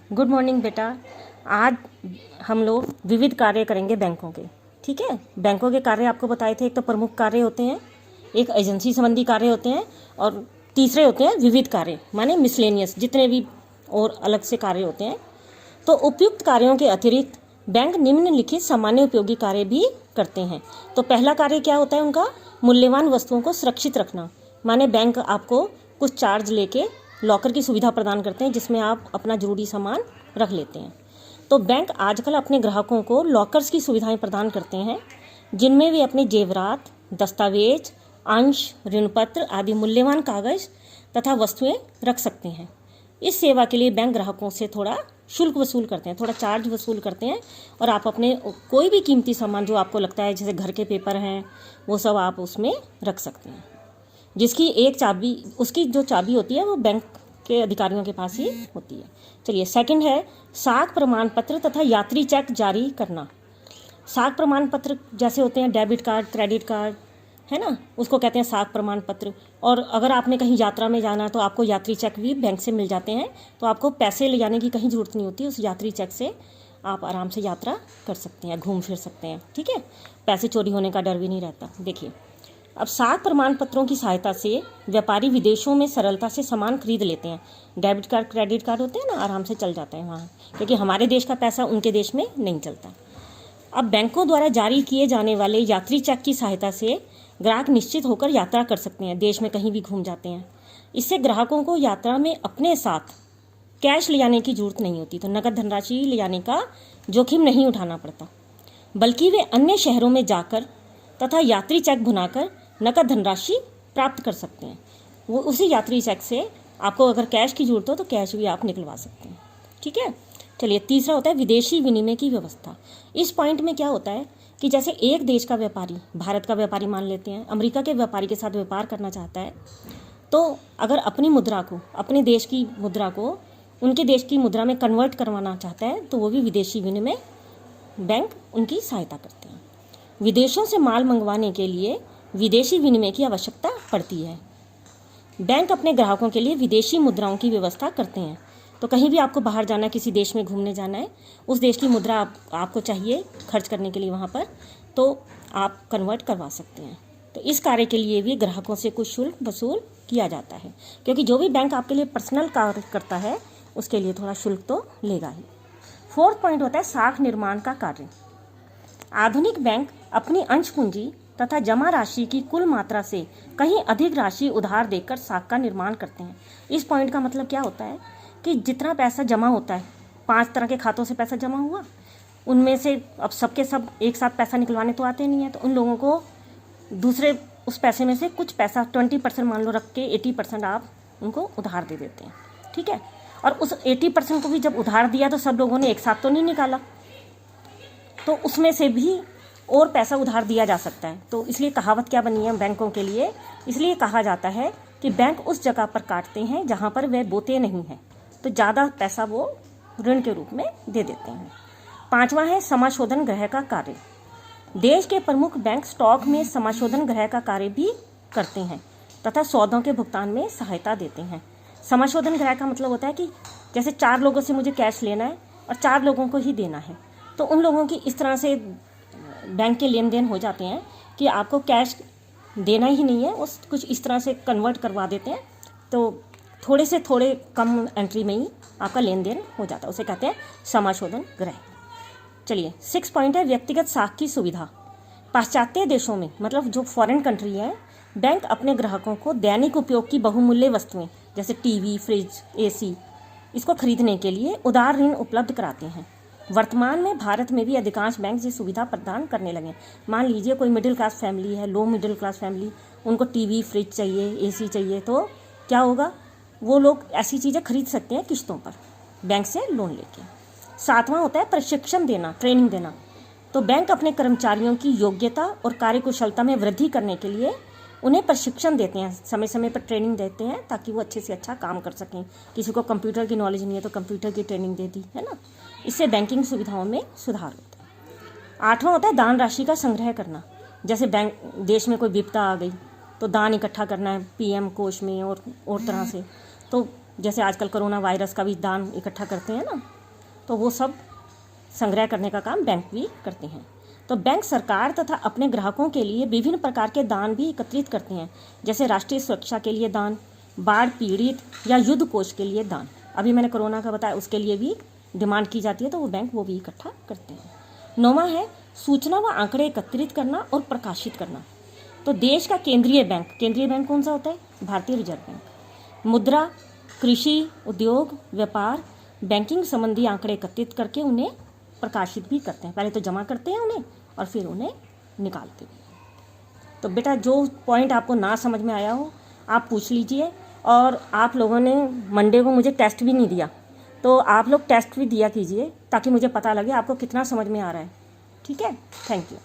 Good morning बेटा। आज हम लोग विविध कार्य करेंगे बैंकों के। ठीक है, बैंकों के कार्य आपको बताए थे। एक तो प्रमुख कार्य होते हैं, एक एजेंसी संबंधी कार्य होते हैं, और तीसरे होते हैं विविध कार्य, माने मिसलेनियस, जितने भी और अलग से कार्य होते हैं। तो उपयुक्त कार्यों के अतिरिक्त बैंक निम्नलिखित सामान्य उपयोगी कार्य भी करते हैं। तो पहला कार्य क्या होता है उनका? मूल्यवान वस्तुओं को सुरक्षित रखना। माने बैंक आपको कुछ चार्ज लेके लॉकर की सुविधा प्रदान करते हैं, जिसमें आप अपना जरूरी सामान रख लेते हैं। तो बैंक आजकल अपने ग्राहकों को लॉकर्स की सुविधाएं प्रदान करते हैं, जिनमें वे अपने जेवरात, दस्तावेज, अंश, ऋण पत्र आदि मूल्यवान कागज तथा वस्तुएं रख सकते हैं। इस सेवा के लिए बैंक ग्राहकों से थोड़ा शुल्क वसूल करते हैं, थोड़ा चार्ज वसूल करते हैं, और आप अपने कोई भी कीमती सामान जो आपको लगता है, जैसे घर के पेपर हैं, वो सब आप उसमें रख सकते हैं। जिसकी एक चाबी, उसकी जो चाबी होती है वो बैंक के अधिकारियों के पास ही होती है। चलिए, सेकंड है साख प्रमाण पत्र तथा यात्री चेक जारी करना। साख प्रमाण पत्र जैसे होते हैं डेबिट कार्ड, क्रेडिट कार्ड, है ना, उसको कहते हैं साख प्रमाण पत्र। और अगर आपने कहीं यात्रा में जाना तो आपको यात्री चेक भी बैंक से मिल जाते हैं, तो आपको पैसे ले जाने की कहीं ज़रूरत नहीं होती। उस यात्री चेक से आप आराम से यात्रा कर सकते हैं, घूम फिर सकते हैं। ठीक है, पैसे चोरी होने का डर भी नहीं रहता। देखिए, अब साख प्रमाण पत्रों की सहायता से व्यापारी विदेशों में सरलता से सामान खरीद लेते हैं। डेबिट कार्ड, क्रेडिट कार्ड होते हैं ना, आराम से चल जाता है वहाँ, क्योंकि हमारे देश का पैसा उनके देश में नहीं चलता। अब बैंकों द्वारा जारी किए जाने वाले यात्री चेक की सहायता से ग्राहक निश्चित होकर यात्रा कर सकते हैं, देश में कहीं भी घूम जाते हैं। इससे ग्राहकों को यात्रा में अपने साथ कैश ले जाने की जरूरत नहीं होती, तो नकद धनराशि ले जाने का जोखिम नहीं उठाना पड़ता, बल्कि वे अन्य शहरों में जाकर तथा यात्री चेक भुनाकर नकद धनराशि प्राप्त कर सकते हैं। वो उसी यात्री चेक से आपको अगर कैश की जरूरत हो तो कैश भी आप निकलवा सकते हैं। ठीक है, चलिए, तीसरा होता है विदेशी विनिमय की व्यवस्था। इस पॉइंट में क्या होता है कि जैसे एक देश का व्यापारी, भारत का व्यापारी मान लेते हैं, अमेरिका के व्यापारी के साथ व्यापार करना चाहता है, तो अगर अपनी मुद्रा को, अपने देश की मुद्रा को उनके देश की मुद्रा में कन्वर्ट करवाना चाहता है, तो वो भी विदेशी विनिमय बैंक उनकी सहायता करते हैं। विदेशों से माल मंगवाने के लिए विदेशी विनिमय की आवश्यकता पड़ती है। बैंक अपने ग्राहकों के लिए विदेशी मुद्राओं की व्यवस्था करते हैं। तो कहीं भी आपको बाहर जाना है, किसी देश में घूमने जाना है, उस देश की मुद्रा आपको चाहिए खर्च करने के लिए वहाँ पर, तो आप कन्वर्ट करवा सकते हैं। तो इस कार्य के लिए भी ग्राहकों से कुछ शुल्क वसूल किया जाता है, क्योंकि जो भी बैंक आपके लिए पर्सनल कार्य करता है उसके लिए थोड़ा शुल्क तो लेगा ही। फोर्थ पॉइंट होता है साख निर्माण का कार्य। आधुनिक बैंक अपनी अंश पूंजी तथा जमा राशि की कुल मात्रा से कहीं अधिक राशि उधार देकर साख का निर्माण करते हैं। इस पॉइंट का मतलब क्या होता है कि जितना पैसा जमा होता है, 5 तरह के खातों से पैसा जमा हुआ, उनमें से अब सबके सब एक साथ पैसा निकलवाने तो आते नहीं है, तो उन लोगों को दूसरे उस पैसे में से कुछ पैसा 20% मान लो रख के 80% आप उनको उधार दे देते हैं। ठीक है, और उस 80% को भी जब उधार दिया तो सब लोगों ने एक साथ तो नहीं निकाला, तो उसमें से भी और पैसा उधार दिया जा सकता है। तो इसलिए कहावत क्या बनी है बैंकों के लिए, इसलिए कहा जाता है कि बैंक उस जगह पर काटते हैं जहाँ पर वह बोते नहीं हैं, तो ज़्यादा पैसा वो ऋण के रूप में दे देते हैं। पांचवा है समाशोधन गृह का कार्य। देश के प्रमुख बैंक स्टॉक में समाशोधन गृह का कार्य भी करते हैं तथा सौदों के भुगतान में सहायता देते हैं। समाशोधन गृह का मतलब होता है कि जैसे 4 लोगों से मुझे कैश लेना है और 4 लोगों को ही देना है, तो उन लोगों की इस तरह से बैंक के लेन देन हो जाते हैं कि आपको कैश देना ही नहीं है, उस कुछ इस तरह से कन्वर्ट करवा देते हैं, तो थोड़े से थोड़े कम एंट्री में ही आपका लेन देन हो जाता है, उसे कहते हैं समाशोधन गृह। चलिए, 6 पॉइंट है व्यक्तिगत साख की सुविधा। पाश्चात्य देशों में, मतलब जो फॉरेन कंट्री है, बैंक अपने ग्राहकों को दैनिक उपयोग की बहुमूल्य वस्तुएं जैसे टीवी, फ्रिज, एसी, इसको खरीदने के लिए उदार ऋण उपलब्ध कराते हैं। वर्तमान में भारत में भी अधिकांश बैंक ये सुविधा प्रदान करने लगे। मान लीजिए कोई मिडिल क्लास फैमिली है, लो मिडिल क्लास फैमिली, उनको टीवी, फ्रिज चाहिए, एसी चाहिए, तो क्या होगा, वो लोग ऐसी चीज़ें खरीद सकते हैं किस्तों पर बैंक से लोन लेके। 7वां होता है प्रशिक्षण देना, ट्रेनिंग देना। तो बैंक अपने कर्मचारियों की योग्यता और कार्यकुशलता में वृद्धि करने के लिए उन्हें प्रशिक्षण देते हैं, समय समय पर ट्रेनिंग देते हैं, ताकि वो अच्छे से अच्छा काम कर सकें। किसी को कंप्यूटर की नॉलेज नहीं है तो कंप्यूटर की ट्रेनिंग दे दी, है ना, इससे बैंकिंग सुविधाओं में सुधार होता है। 8वां होता है दान राशि का संग्रह करना। जैसे बैंक, देश में कोई विपदा आ गई तो दान इकट्ठा करना है पीएम कोष में और तरह से, तो जैसे आजकल कोरोना वायरस का भी दान इकट्ठा करते हैं ना, तो वो सब संग्रह करने का काम बैंक भी करते हैं। तो बैंक सरकार तथा अपने ग्राहकों के लिए विभिन्न प्रकार के दान भी एकत्रित करते हैं, जैसे राष्ट्रीय सुरक्षा के लिए दान, बाढ़ पीड़ित या युद्ध कोष के लिए दान। अभी मैंने कोरोना का बताया, उसके लिए भी डिमांड की जाती है, तो वो बैंक वो भी इकट्ठा करते हैं। 9वां है सूचना व आंकड़े एकत्रित करना और प्रकाशित करना। तो देश का केंद्रीय बैंक कौन सा होता है? भारतीय रिजर्व बैंक। मुद्रा, कृषि, उद्योग, व्यापार, बैंकिंग संबंधी आंकड़े एकत्रित करके उन्हें प्रकाशित भी करते हैं। पहले तो जमा करते हैं उन्हें और फिर उन्हें निकालते भी। तो बेटा जो पॉइंट आपको ना समझ में आया हो आप पूछ लीजिए। और आप लोगों ने मंडे को मुझे टेस्ट भी नहीं दिया, तो आप लोग टेस्ट भी दिया कीजिए ताकि मुझे पता लगे आपको कितना समझ में आ रहा है। ठीक है, थैंक यू।